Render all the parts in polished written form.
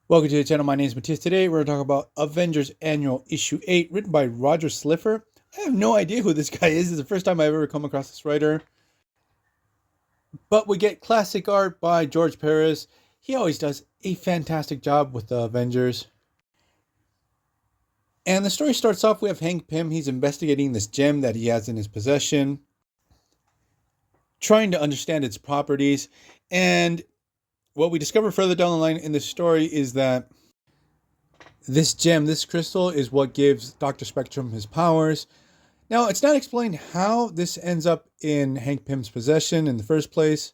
Welcome to the channel. My name is Matthias. Today we're going to talk about Avengers Annual Issue 8, written by Roger Slipher. I have no idea who this guy is. It's the first time I've ever come across this writer. But we get classic art by George Perez. He always does a fantastic job with the Avengers. And the story starts off, we have Hank Pym. He's investigating this gem that he has in his possession, trying to understand its properties. And what we discover further down the line in the story is that this gem, this crystal, is what gives Dr. Spectrum his powers. Now, it's not explained how this ends up in Hank Pym's possession in the first place.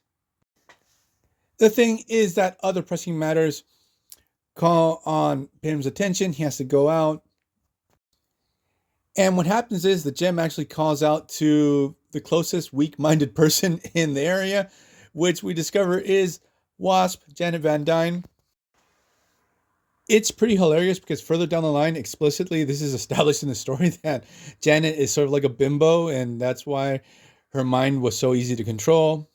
The thing is that other pressing matters call on Pym's attention. He has to go out. And what happens is the gem actually calls out to the closest weak-minded person in the area, which we discover is Wasp, Janet Van Dyne. It's pretty hilarious because further down the line, explicitly, this is established in the story that Janet is sort of like a bimbo, and that's why her mind was so easy to control.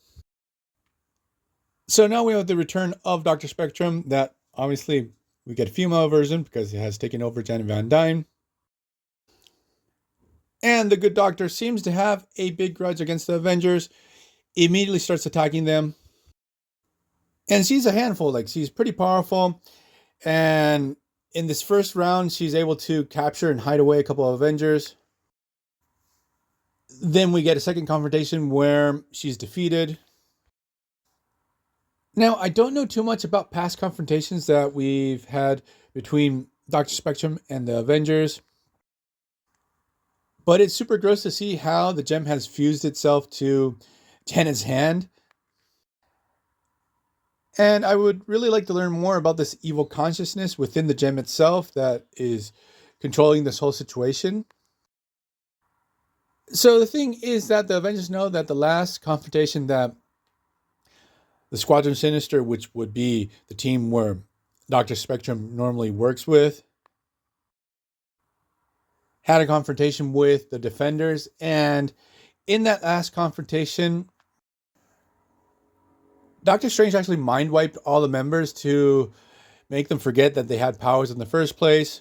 So now we have the return of Dr. Spectrum, that obviously we get a female version because it has taken over Janet Van Dyne. And the good doctor seems to have a big grudge against the Avengers, immediately starts attacking them. And she's a handful, like she's pretty powerful. And in this first round, she's able to capture and hide away a couple of Avengers. Then we get a second confrontation where she's defeated. Now, I don't know too much about past confrontations that we've had between Dr. Spectrum and the Avengers. But it's super gross to see how the gem has fused itself to Janet's hand. And I would really like to learn more about this evil consciousness within the gem itself that is controlling this whole situation. So the thing is that the Avengers know that the last confrontation that the Squadron Sinister, which would be the team where Dr. Spectrum normally works with, had a confrontation with the Defenders. And in that last confrontation, Doctor Strange actually mind wiped all the members to make them forget that they had powers in the first place.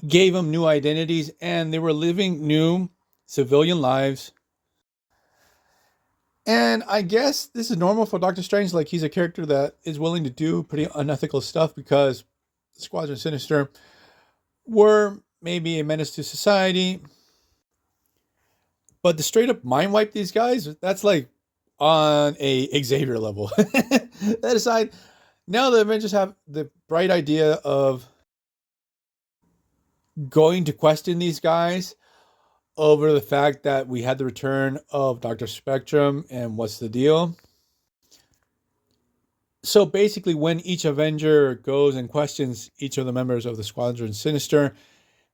Gave them new identities, and they were living new civilian lives. And I guess this is normal for Doctor Strange. Like, he's a character that is willing to do pretty unethical stuff because the Squadron Sinister were maybe a menace to society. But to straight up mind wipe these guys, that's like on a Xavier level. That aside, now the Avengers have the bright idea of going to question these guys over the fact that we had the return of Dr. Spectrum and what's the deal. So basically, when each Avenger goes and questions each of the members of the Squadron Sinister,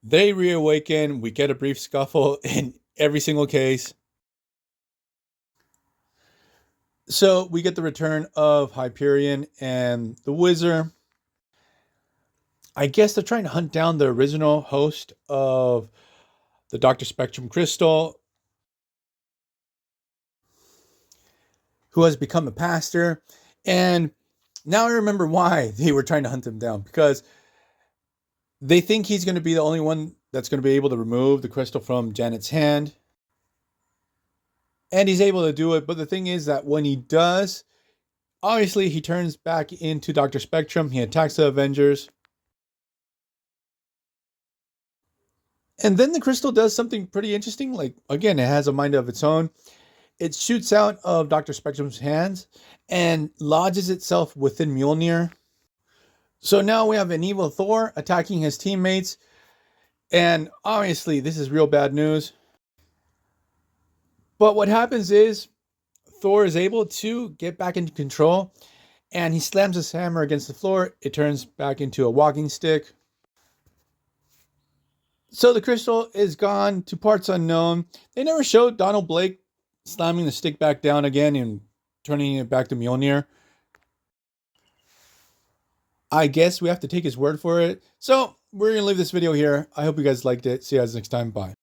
they reawaken. We get a brief scuffle in every single case. So we get the return of Hyperion and the Wizard. I guess they're trying to hunt down the original host of the Dr. Spectrum crystal, who has become a pastor. And now I remember why they were trying to hunt him down, because they think he's going to be the only one that's going to be able to remove the crystal from Janet's hand. And he's able to do it. But the thing is that when he does, obviously he turns back into Dr. Spectrum. He attacks the Avengers. And then the crystal does something pretty interesting. Like, again, it has a mind of its own. It shoots out of Dr. Spectrum's hands and lodges itself within Mjolnir. So now we have an evil Thor attacking his teammates. And obviously, this is real bad news. But what happens is Thor is able to get back into control, and he slams his hammer against the floor. It turns back into a walking stick. So the crystal is gone to parts unknown. They never showed Donald Blake slamming the stick back down again and turning it back to Mjolnir. I guess we have to take his word for it. So we're going to leave this video here. I hope you guys liked it. See you guys next time. Bye.